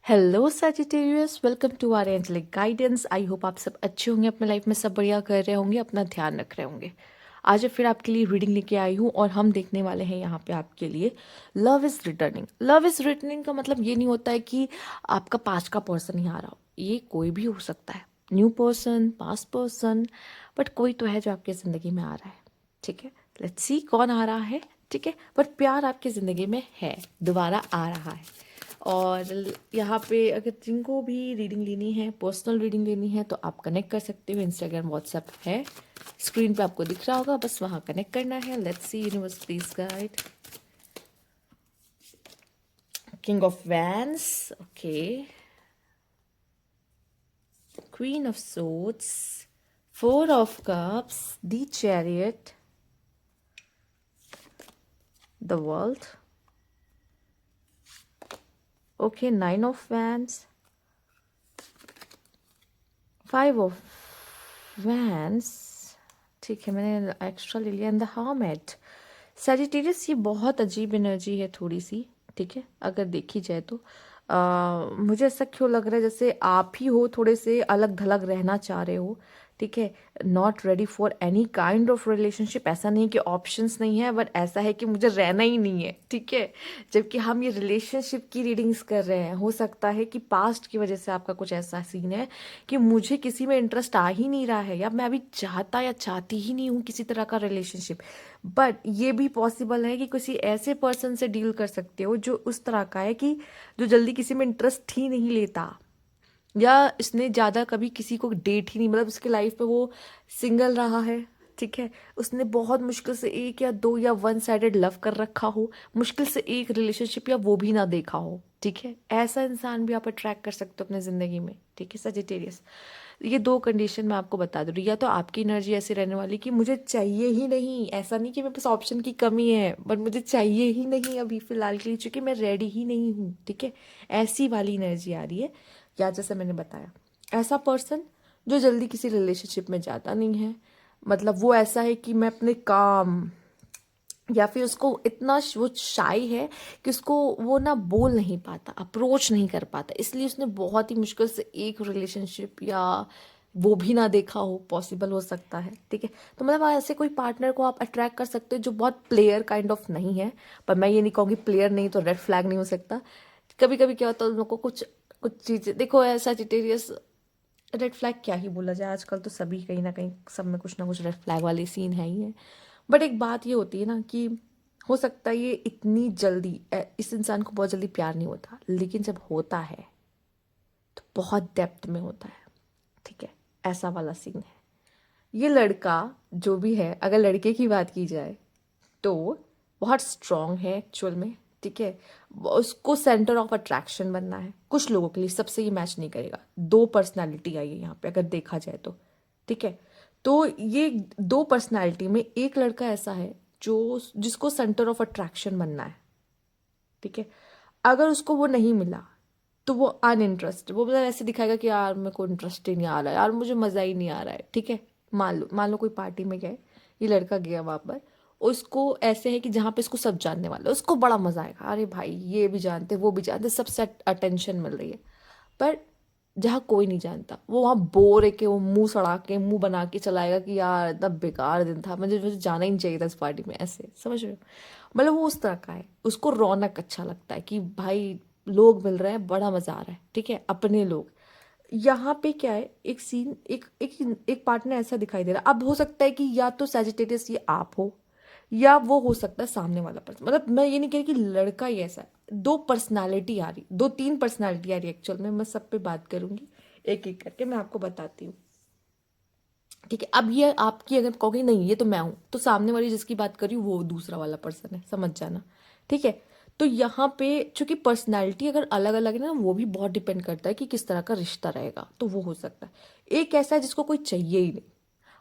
Hello Sagittarius, welcome to our angelic guidance. I hope आप सब अच्छे होंगे, अपने लाइफ में सब बढ़िया कर रहे होंगे, अपना ध्यान रख रहे होंगे। आज फिर आपके लिए रीडिंग लेके आई हूँ और हम देखने वाले हैं यहाँ पे आपके लिए love is returning. Love is returning का मतलब ये नहीं होता है कि आपका पास्ट का पर्सन ही आ रहा हो, ये कोई भी हो सकता है, new person, past person, but कोई तो है जो आपकी ज़िंदगी में आ रहा है। ठीक है, लेट्स सी कौन आ रहा है। ठीक है, बट प्यार आपकी ज़िंदगी में है, दोबारा आ रहा है। और यहाँ पे अगर जिनको भी रीडिंग लेनी है, पर्सनल रीडिंग लेनी है, तो आप कनेक्ट कर सकते हो। इंस्टाग्राम, व्हाट्सएप है, स्क्रीन पे आपको दिख रहा होगा, बस वहाँ कनेक्ट करना है। Let's see universe please guide. King of vents, okay, queen of swords, four of cups, the chariot, the world, okay, nine of vents, five of vents, ठीक है, मैंने एक्स्ट्रा ले लिया, एंड द हर्मिट। सैजिटेरियस, ये बहुत अजीब energy है थोड़ी सी। ठीक है, अगर देखी जाए तो मुझे ऐसा क्यों लग रहा है जैसे आप ही हो थोड़े से अलग थलग रहना चाह रहे हो। ठीक है, not ready for any kind of relationship. ऐसा नहीं कि ऑप्शंस नहीं है, बट ऐसा है कि मुझे रहना ही नहीं है। ठीक है, जबकि हम ये रिलेशनशिप की रीडिंग्स कर रहे हैं, हो सकता है कि पास्ट की वजह से आपका कुछ ऐसा सीन है कि मुझे किसी में इंटरेस्ट आ ही नहीं रहा है, या मैं अभी चाहता या चाहती ही नहीं हूँ किसी तरह का रिलेशनशिप। बट ये भी पॉसिबल है कि किसी ऐसे पर्सन से डील कर सकते हो जो उस तरह का है कि जो जल्दी किसी में इंटरेस्ट ही नहीं लेता, या इसने ज़्यादा कभी किसी को डेट ही नहीं, मतलब उसके लाइफ में वो सिंगल रहा है। ठीक है, उसने बहुत मुश्किल से एक या दो या वन साइडेड लव कर रखा हो, मुश्किल से एक रिलेशनशिप या वो भी ना देखा हो। ठीक है, ऐसा इंसान भी आप अट्रैक्ट कर सकते हो अपने ज़िंदगी में। ठीक है सजिटेरियस, ये दो कंडीशन मैं आपको बता दूँ रही, या तो आपकी एनर्जी ऐसी रहने वाली कि मुझे चाहिए ही नहीं, ऐसा नहीं कि मेरे पास ऑप्शन की कमी है, बट मुझे चाहिए ही नहीं अभी फिलहाल के लिए, चूंकि मैं रेडी ही नहीं हूँ। ठीक है, ऐसी वाली एनर्जी आ रही है। या जैसे मैंने बताया, ऐसा पर्सन जो जल्दी किसी रिलेशनशिप में जाता नहीं है, मतलब वो ऐसा है कि मैं अपने काम, या फिर उसको इतना वो शाई है कि उसको वो ना बोल नहीं पाता, अप्रोच नहीं कर पाता, इसलिए उसने बहुत ही मुश्किल से एक रिलेशनशिप या वो भी ना देखा हो, पॉसिबल हो सकता है। ठीक है, तो मतलब ऐसे कोई पार्टनर को आप अट्रैक्ट कर सकते हो जो बहुत प्लेयर काइंड ऑफ नहीं है। पर मैं ये नहीं कहूँगी प्लेयर नहीं तो रेड फ्लैग नहीं हो सकता। कभी कभी क्या होता है, उन लोगों को कुछ कुछ चीज़ें देखो, ऐसा जिटेरियस, रेड फ्लैग क्या ही बोला जाए, आजकल तो सभी कहीं ना सब में कुछ ना कुछ रेड फ्लैग वाले सीन है ही है। बट एक बात ये होती है ना कि हो सकता है ये इतनी जल्दी इस इंसान को बहुत जल्दी प्यार नहीं होता, लेकिन जब होता है तो बहुत डेप्थ में होता है। ठीक है, ऐसा वाला सीन है। ये लड़का जो भी है, अगर लड़के की बात की जाए तो बहुत स्ट्रांग है एक्चुअल में। ठीक है, उसको सेंटर ऑफ अट्रैक्शन बनना है। कुछ लोगों के लिए सबसे ये मैच नहीं करेगा, दो पर्सनालिटी आई है यहाँ पे अगर देखा जाए तो। ठीक है, तो ये दो पर्सनालिटी में एक लड़का ऐसा है जो जिसको सेंटर ऑफ अट्रैक्शन बनना है। ठीक है, अगर उसको वो नहीं मिला तो वो अनइंटरेस्ट, वो मतलब ऐसे दिखाएगा कि यार मेरे को इंटरेस्ट ही नहीं आ रहा है, यार मुझे मज़ा ही नहीं आ रहा है। ठीक है, मान लो कोई पार्टी में गए, ये लड़का गया वहाँ पर, उसको ऐसे है कि जहाँ पे इसको सब जानने वाले, उसको बड़ा मज़ा आएगा, अरे भाई ये भी जानते वो भी जानते, सबसे अटेंशन मिल रही है। पर जहाँ कोई नहीं जानता, वो वहाँ बोर है कि वो मुंह सड़ा के मुंह बना के चलाएगा कि यार इतना बेकार दिन था, मुझे जाना ही नहीं चाहिए था इस पार्टी में, ऐसे समझ रहे हो। मतलब वो उस तरह का है, उसको रौनक अच्छा लगता है कि भाई लोग मिल रहे हैं, बड़ा मजा आ रहा है। ठीक है, अपने लोग। यहाँ पे क्या है, एक सीन, एक पार्टनर ऐसा दिखाई दे रहा है। अब हो सकता है कि या तो सैजिटेरियस ये आप हो, या वो हो सकता है सामने वाला पर्सन। मतलब मैं ये नहीं कह रही कि लड़का ही ऐसा है, दो पर्सनालिटी आ रही, दो तीन पर्सनालिटी आ रही एक्चुअल में। मैं सब पे बात करूंगी, एक एक करके मैं आपको बताती हूँ। ठीक है, अब ये आपकी अगर कहोगे नहीं ये तो मैं हूँ, तो सामने वाली जिसकी बात कर रही हूँ वो दूसरा वाला पर्सन है, समझ जाना। ठीक है, तो यहाँ पे चूंकि पर्सनालिटी अगर अलग अलग है ना, वो भी बहुत डिपेंड करता है कि किस तरह का रिश्ता रहेगा, तो वो हो सकता है। एक ऐसा है जिसको कोई चाहिए ही नहीं,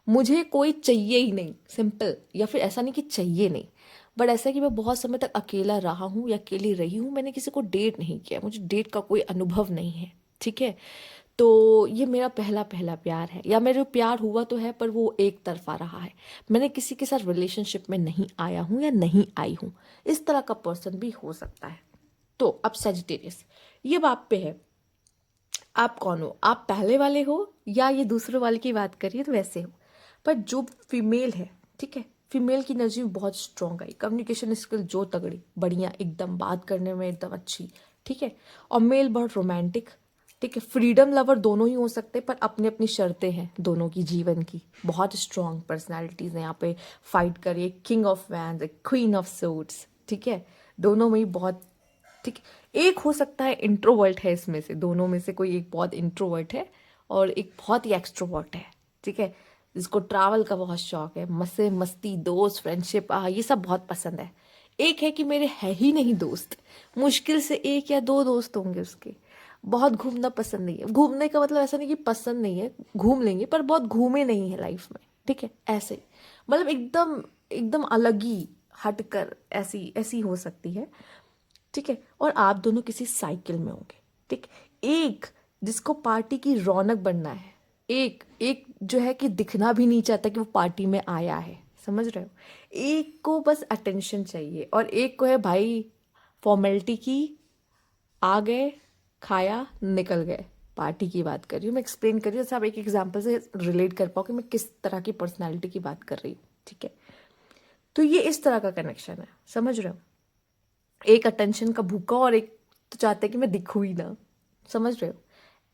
मुझे कोई चाहिए ही नहीं, सिंपल। या फिर ऐसा नहीं कि चाहिए नहीं, बट ऐसा है कि मैं बहुत समय तक अकेला रहा हूँ या अकेली रही हूँ, मैंने किसी को डेट नहीं किया, मुझे डेट का कोई अनुभव नहीं है। ठीक है, तो ये मेरा पहला पहला प्यार है, या मेरे प्यार हुआ तो है पर वो एक तरफा रहा है, मैंने किसी के साथ रिलेशनशिप में नहीं आया हूँ या नहीं आई हूँ। इस तरह का पर्सन भी हो सकता है। तो अब सेजिटेरियस, ये बात पे है आप कौन हो, आप पहले वाले हो या ये दूसरे वाले की बात करिए तो वैसे हो। पर जो फीमेल है, ठीक है, फीमेल की एनर्जी बहुत स्ट्रॉन्ग आई, कम्युनिकेशन स्किल जो तगड़ी बढ़िया, एकदम बात करने में एकदम अच्छी, ठीक है। और मेल बहुत रोमांटिक, ठीक है, फ्रीडम लवर दोनों ही हो सकते हैं, पर अपनी अपनी शर्तें हैं दोनों की जीवन की। बहुत स्ट्रॉन्ग पर्सनैलिटीज़ हैं यहाँ पे, फाइट करिए, king of vents, queen of suits, ठीक है, दोनों में ही बहुत, ठीक है। एक हो सकता है इंट्रोवर्ट है इसमें से, दोनों में से कोई एक बहुत इंट्रोवर्ट है और एक बहुत ही एक्सट्रोवर्ट है, ठीक है, जिसको ट्रैवल का बहुत शौक है, मसे मस्ती दोस्त फ्रेंडशिप ये सब बहुत पसंद है। एक है कि मेरे है ही नहीं दोस्त, मुश्किल से एक या दो दोस्त होंगे उसके। बहुत घूमना पसंद नहीं है, घूमने का मतलब ऐसा नहीं कि पसंद नहीं है, घूम लेंगे पर बहुत घूमे नहीं है लाइफ में, ठीक है, ऐसे ही, मतलब एकदम एकदम अलग ही हटकर ऐसी ऐसी हो सकती है, ठीक है। और आप दोनों किसी साइकिल में होंगे, ठीक, एक जिसको पार्टी की रौनक बनना है, एक एक जो है कि दिखना भी नहीं चाहता कि वो पार्टी में आया है, समझ रहे हो। एक को बस अटेंशन चाहिए और एक को है भाई फॉर्मेलिटी की, आ गए, खाया, निकल गए। पार्टी की बात कर रही हूँ मैं, एक्सप्लेन कर रही हूँ, जैसे आप एक एग्जाम्पल से रिलेट कर पाओ कि मैं किस तरह की पर्सनैलिटी की बात कर रही हूँ, ठीक है। तो ये इस तरह का कनेक्शन है, समझ रहे हो। एक अटेंशन का भूखा और एक तो चाहता है कि मैं दिखूं ही ना, समझ रहे हो।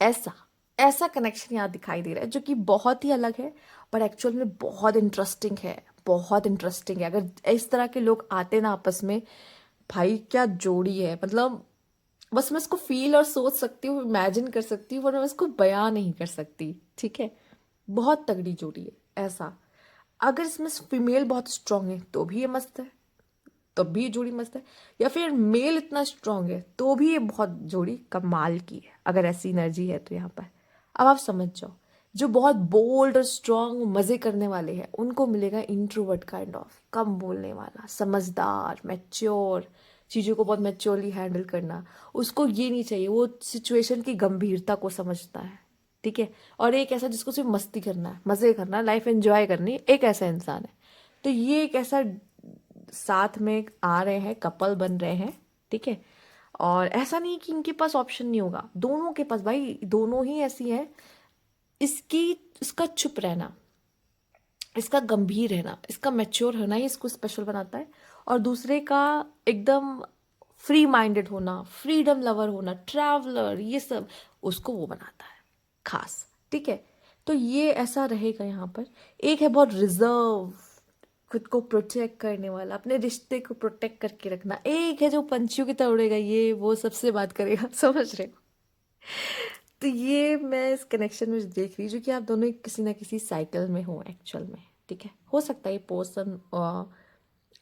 ऐसा ऐसा कनेक्शन यहाँ दिखाई दे रहा है जो कि बहुत ही अलग है, पर एक्चुअल में बहुत इंटरेस्टिंग है, बहुत इंटरेस्टिंग है। अगर इस तरह के लोग आते ना आपस में, भाई क्या जोड़ी है, मतलब बस मैं इसको फील और सोच सकती हूँ, इमेजिन कर सकती हूँ, पर मैं इसको बयां नहीं कर सकती, ठीक है। बहुत तगड़ी जोड़ी है ऐसा। अगर इसमें फीमेल बहुत स्ट्रांग है तो भी ये मस्त है, तब भी ये जोड़ी मस्त है, या फिर मेल इतना स्ट्रांग है तो भी ये बहुत जोड़ी कमाल की है, अगर ऐसी एनर्जी है तो यहाँ पर। अब आप समझ जाओ, जो बहुत बोल्ड और स्ट्रांग मजे करने वाले हैं उनको मिलेगा इंट्रोवर्ट काइंड ऑफ, कम बोलने वाला, समझदार, मैच्योर, चीज़ों को बहुत मैच्योरली हैंडल करना। उसको ये नहीं चाहिए, वो सिचुएशन की गंभीरता को समझता है, ठीक है। और एक ऐसा जिसको सिर्फ मस्ती करना है, मज़े करना है, लाइफ एंजॉय करनी है, एक ऐसा इंसान है। तो ये एक ऐसा साथ में आ रहे हैं, कपल बन रहे हैं, ठीक है। और ऐसा नहीं कि इनके पास ऑप्शन नहीं होगा, दोनों के पास, भाई दोनों ही ऐसी हैं। इसकी इसका चुप रहना, इसका गंभीर रहना, इसका मैच्योर होना ही इसको स्पेशल बनाता है। और दूसरे का एकदम फ्री माइंडेड होना, फ्रीडम लवर होना, ट्रैवलर, ये सब उसको वो बनाता है खास, ठीक है। तो ये ऐसा रहेगा यहाँ पर। एक है बहुत रिजर्व, खुद को प्रोटेक्ट करने वाला, अपने रिश्ते को प्रोटेक्ट करके रखना। एक है जो पंछियों की तरह उड़ेगा, ये वो सबसे बात करेगा समझ रहे हो। तो ये मैं इस कनेक्शन में देख रही हूँ कि आप दोनों किसी ना किसी साइकिल में हो एक्चुअल में, ठीक है। हो सकता है ये पर्सन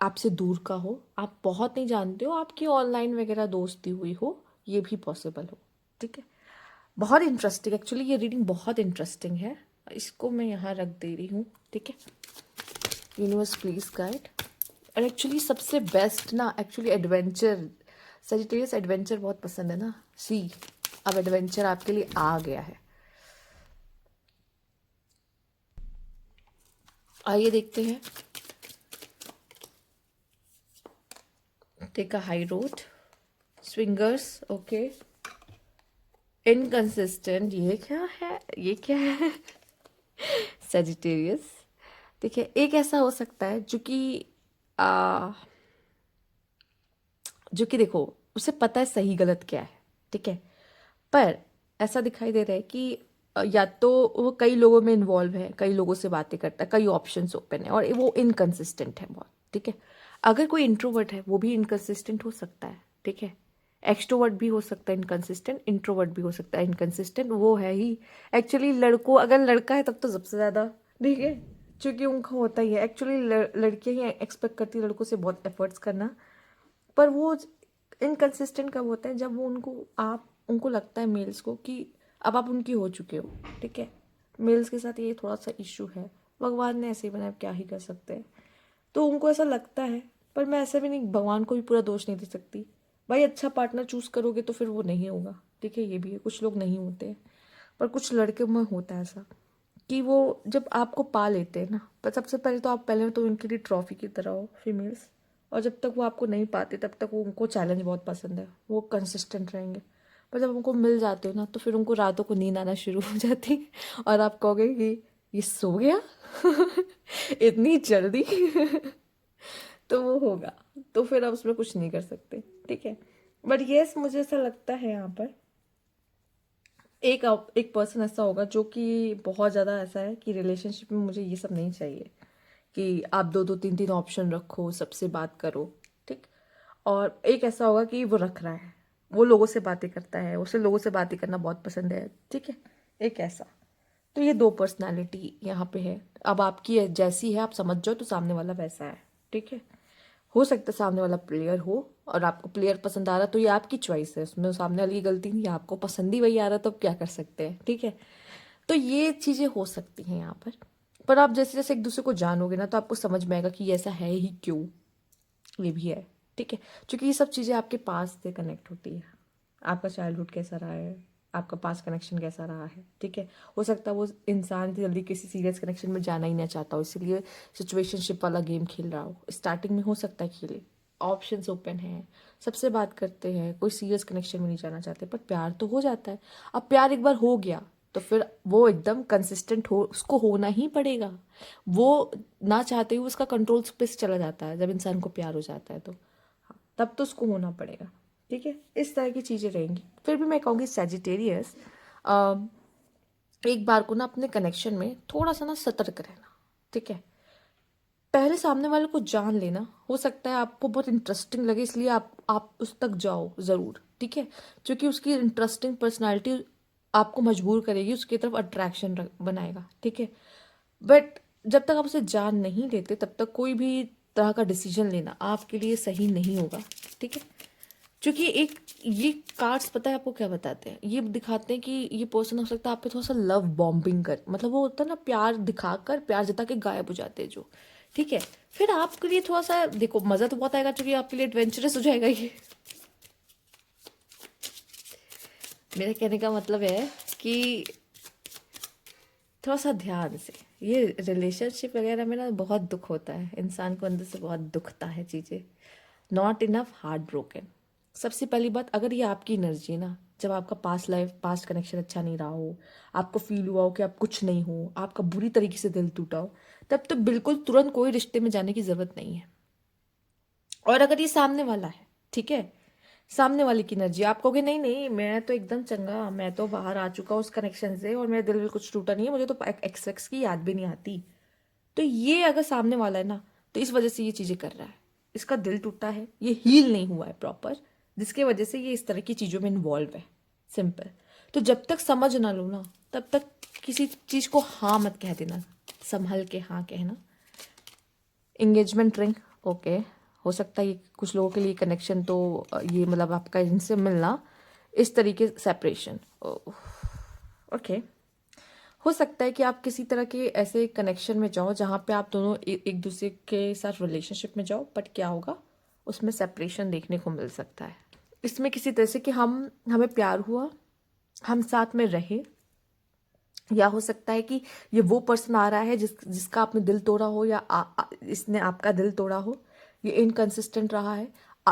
आपसे दूर का हो, आप बहुत नहीं जानते हो, आपकी ऑनलाइन वगैरह दोस्ती हुई हो, ये भी पॉसिबल हो, ठीक है। बहुत इंटरेस्टिंग, एक्चुअली ये रीडिंग बहुत इंटरेस्टिंग है। इसको मैं यहाँ रख दे रही हूँ, ठीक है। Universe please guide. और एक्चुअली सबसे बेस्ट ना, एक्चुअली एडवेंचर, सजिटेरियस एडवेंचर बहुत पसंद है ना, सी अब एडवेंचर आपके लिए आ गया है। आइए देखते हैं। Take a high road, swingers, okay, inconsistent, ये क्या है, ये क्या है सजिटेरियस, देखिए एक ऐसा हो सकता है आ, जो कि देखो उसे पता है सही गलत क्या है, ठीक है। पर ऐसा दिखाई दे रहा है कि या तो वो कई लोगों में इन्वॉल्व है, कई लोगों से बातें करता है, कई ऑप्शंस ओपन है, और वो इनकंसिस्टेंट है बहुत, ठीक है। अगर कोई इंट्रोवर्ट है वो भी इनकंसिस्टेंट हो सकता है, ठीक है। एक्सट्रोवर्ट भी हो सकता है इनकंसिस्टेंट, इंट्रोवर्ट भी हो सकता है इनकंसिस्टेंट, वो है ही। एक्चुअली लड़कों, अगर लड़का है तब तो सबसे ज़्यादा, ठीक है, क्योंकि उनका होता ही है। एक्चुअली लड़कियां ही एक्सपेक्ट करती है लड़कों से बहुत एफर्ट्स करना, पर वो इनकंसिस्टेंट कब होता है, जब वो उनको लगता है मेल्स को कि अब आप उनकी हो चुके हो, ठीक है। मेल्स के साथ ये थोड़ा सा इश्यू है, भगवान ने ऐसे ही बनाया, क्या ही कर सकते हैं। तो उनको ऐसा लगता है, पर मैं ऐसा भी नहीं, भगवान को भी पूरा दोष नहीं दे सकती। भाई अच्छा पार्टनर चूज करोगे तो फिर वो नहीं होगा, ठीक है, ये भी है, कुछ लोग नहीं होते हैं। पर कुछ लड़के में होता है ऐसा कि वो जब आपको पा लेते हैं ना, पर सबसे पहले तो आप पहले तो उनके लिए ट्रॉफी की तरह हो फीमेल्स। और जब तक वो आपको नहीं पाते तब तक वो, उनको चैलेंज बहुत पसंद है, वो कंसिस्टेंट रहेंगे। पर जब उनको मिल जाते हो ना तो फिर उनको रातों को नींद आना शुरू हो जाती है और आप कहोगे कि ये सो गया इतनी जल्दी तो वो होगा, तो फिर आप उसमें कुछ नहीं कर सकते, ठीक है। बट यस, मुझे ऐसा लगता है यहाँ पर एक एक पर्सन ऐसा होगा जो कि बहुत ज़्यादा ऐसा है कि रिलेशनशिप में मुझे ये सब नहीं चाहिए कि आप दो दो तीन तीन ऑप्शन रखो, सबसे बात करो, ठीक। और एक ऐसा होगा कि वो रख रहा है, वो लोगों से बातें करता है, उसे लोगों से बातें करना बहुत पसंद है, ठीक है। एक ऐसा, तो ये दो पर्सनालिटी यहाँ पे है। अब आपकी जैसी है आप समझ जाओ तो सामने वाला वैसा है, ठीक है। हो सकता है सामने वाला प्लेयर हो और आपको प्लेयर पसंद आ रहा, तो ये आपकी चॉइस है, उसमें सामने वाली की गलती नहीं है, आपको पसंद ही वही आ रहा तो अब क्या कर सकते हैं, ठीक है। तो ये चीज़ें हो सकती हैं यहाँ पर आप जैसे जैसे एक दूसरे को जानोगे ना तो आपको समझ में आएगा कि ये ऐसा है ही क्यों, ये भी है, ठीक है। क्योंकि ये सब चीज़ें आपके पास से कनेक्ट होती है, आपका चाइल्डहुड कैसा रहा है, आपका पास कनेक्शन कैसा रहा है, ठीक है। हो सकता है वो इंसान जल्दी किसी सीरियस कनेक्शन में जाना ही नहीं चाहता हो, इसीलिए सिचुएशनशिप वाला गेम खेल रहा हो। स्टार्टिंग में हो सकता है खेले, ऑप्शंस ओपन हैं, सबसे बात करते हैं, कोई सीरियस कनेक्शन में नहीं जाना चाहते, पर प्यार तो हो जाता है। अब प्यार एक बार हो गया तो फिर वो एकदम कंसिस्टेंट हो, उसको होना ही पड़ेगा। वो ना चाहते हुए उसका कंट्रोल पे से चला जाता है जब इंसान को प्यार हो जाता है तो हाँ, तब तो उसको होना पड़ेगा, ठीक है। इस तरह की चीज़ें रहेंगी। फिर भी मैं कहूँगी सैजिटेरियस एक बार को ना अपने कनेक्शन में थोड़ा सा ना सतर्क रहना, ठीक है। पहले सामने वाले को जान लेना, हो सकता है आपको बहुत इंटरेस्टिंग लगे इसलिए आप उस तक जाओ ज़रूर, ठीक है। क्योंकि उसकी इंटरेस्टिंग पर्सनालिटी आपको मजबूर करेगी, उसकी तरफ अट्रैक्शन बनाएगा, ठीक है। बट जब तक आप उसे जान नहीं लेते तब तक कोई भी तरह का डिसीजन लेना आपके लिए सही नहीं होगा, ठीक है। क्योंकि एक ये कार्ड्स पता है आपको क्या बताते हैं, ये दिखाते हैं कि ये पर्सन हो सकता है आप पे थोड़ा सा लव बॉम्बिंग कर, मतलब वो होता है ना प्यार दिखाकर प्यार जता के गायब हो जाते हैं जो, ठीक है। फिर आपके लिए थोड़ा सा देखो मज़ा तो बहुत आएगा क्योंकि आपके लिए एडवेंचरस हो जाएगा ये। मेरे कहने का मतलब है कि थोड़ा सा ध्यान से, ये रिलेशनशिप वगैरह में ना बहुत दुख होता है, इंसान को अंदर से बहुत दुखता है चीज़ें, नॉट इनफ हार्ट ब्रोकन। सबसे पहली बात, अगर ये आपकी एनर्जी ना, जब आपका पास्ट कनेक्शन अच्छा नहीं रहा हो, आपको फील हुआ हो कि आप कुछ नहीं हो, आपका बुरी तरीके से दिल टूटा हो, तब तो बिल्कुल तुरंत कोई रिश्ते में जाने की ज़रूरत नहीं है। और अगर ये सामने वाला है, ठीक है, सामने वाले की एनर्जी, आप कहोगे नहीं नहीं मैं तो एकदम चंगा, मैं तो बाहर आ चुका हूँ उस कनेक्शन से और मेरा दिल भी कुछ टूटा नहीं है, मुझे तो एक्स की याद भी नहीं आती, तो ये अगर सामने वाला है ना तो इस वजह से ये चीज़ें कर रहा है, इसका दिल टूटा है, ये हील नहीं हुआ है प्रॉपर, जिसके वजह से ये इस तरह की चीज़ों में इन्वॉल्व है, सिंपल। तो जब तक समझ ना लो ना तब तक किसी चीज़ को हाँ मत कह देना, संभल के हाँ कहना। एंगेजमेंट रिंग, ओके, हो सकता है ये कुछ लोगों के लिए कनेक्शन, तो ये मतलब आपका इनसे मिलना इस तरीके सेपरेशन, ओके। हो सकता है कि आप किसी तरह के ऐसे कनेक्शन में जाओ जहाँ पे आप दोनों एक दूसरे के साथ रिलेशनशिप में जाओ, बट क्या होगा उसमें सेपरेशन देखने को मिल सकता है। इसमें किसी तरह से कि हमें प्यार हुआ, हम साथ में रहे, या हो सकता है कि ये वो पर्सन आ रहा है जिसका आपने दिल तोड़ा हो, या इसने आपका दिल तोड़ा हो, ये इनकंसिस्टेंट रहा है,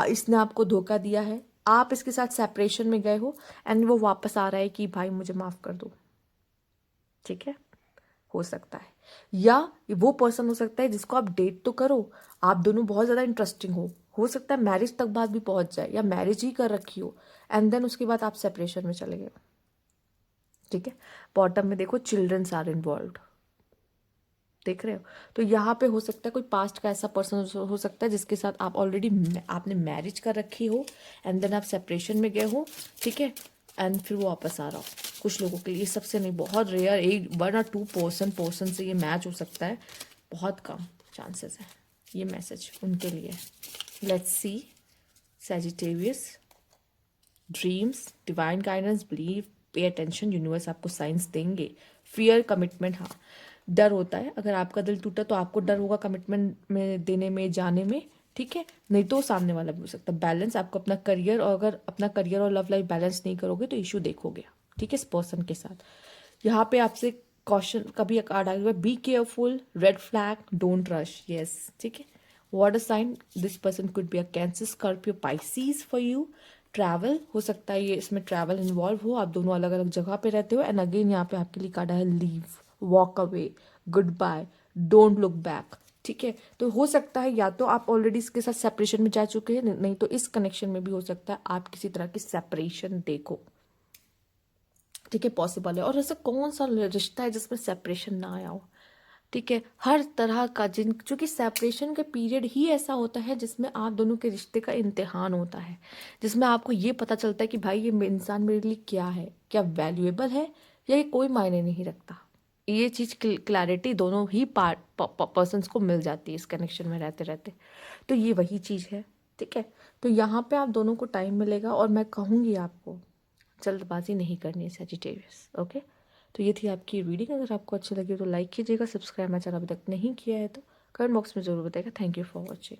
इसने आपको धोखा दिया है, आप इसके साथ सेपरेशन में गए हो एंड वो वापस आ रहा है कि भाई मुझे माफ़ कर दो, ठीक है, हो सकता है। या वो पर्सन हो सकता है जिसको आप डेट तो करो, आप दोनों बहुत ज़्यादा इंटरेस्टिंग हो सकता है मैरिज तक बात भी पहुंच जाए या मैरिज ही कर रखी हो एंड देन उसके बाद आप सेपरेशन में चले गए, ठीक है। बॉटम में देखो चिल्ड्रंस आर इन्वॉल्व, देख रहे हो, तो यहाँ पे हो सकता है कोई पास्ट का ऐसा पर्सन हो सकता है जिसके साथ आप ऑलरेडी आपने मैरिज कर रखी हो एंड देन आप सेपरेशन में गए हो, ठीक है, एंड फिर वो वापस आ रहा हो। कुछ लोगों के लिए, सबसे नहीं, बहुत रेयर, एक 1 और 2 पर्सन से ये मैच हो सकता है, बहुत कम चांसेस है ये मैसेज उनके लिए। Let's see Sagittarius, dreams, divine guidance, believe, pay attention, universe आपको साइंस देंगे। फियर, कमिटमेंट, हाँ डर होता है, अगर आपका दिल टूटा तो आपको डर होगा कमिटमेंट में देने में, जाने में, ठीक है, नहीं तो सामने वाला भी हो सकता है। बैलेंस, आपको अपना करियर, और अगर अपना करियर और लव लाइफ बैलेंस नहीं करोगे तो इशू देखोगे, ठीक है, इस पर्सन के साथ। यहाँ पे आपसे कॉशन कभी कार्ड आ गया, be careful, red flag, don't rush, yes, ठीक है। Water sign, this person could be a Cancer, Scorpio, Pisces for you, travel हो सकता है, ये इसमें ट्रैवल इन्वॉल्व हो, आप दोनों अलग अलग जगह पे रहते हो। एंड अगेन यहाँ पे आपके लिए कार्ड है leave, walk away, goodbye, don't look back. ठीक है, तो हो सकता है या तो आप ऑलरेडी इसके साथ सेपरेशन में जा चुके हैं, नहीं तो इस कनेक्शन में भी हो सकता है आप किसी तरह की सेपरेशन देखो। ठीक है, पॉसिबल है। और ऐसा कौन सा रिश्ता है जिसमें सेपरेशन ना आया हो? ठीक है, हर तरह का क्योंकि सेपरेशन का पीरियड ही ऐसा होता है जिसमें आप दोनों के रिश्ते का इम्तिहान होता है, जिसमें आपको ये पता चलता है कि भाई ये इंसान मेरे लिए क्या है, क्या वैल्यूएबल है या ये कोई मायने नहीं रखता। ये चीज़ क्लैरिटी दोनों ही पर्सन्स को मिल जाती है इस कनेक्शन में रहते रहते। तो ये वही चीज़ है। ठीक है, तो यहाँ पे आप दोनों को टाइम मिलेगा, और मैं कहूँगी आपको जल्दबाजी नहीं करनी है सजिटेरियस। ओके, तो ये थी आपकी रीडिंग। अगर आपको अच्छी लगी तो लाइक कीजिएगा, सब्सक्राइब मेरा चैनल अभी तक नहीं किया है तो कमेंट बॉक्स में ज़रूर बताइएगा। Thank you for watching.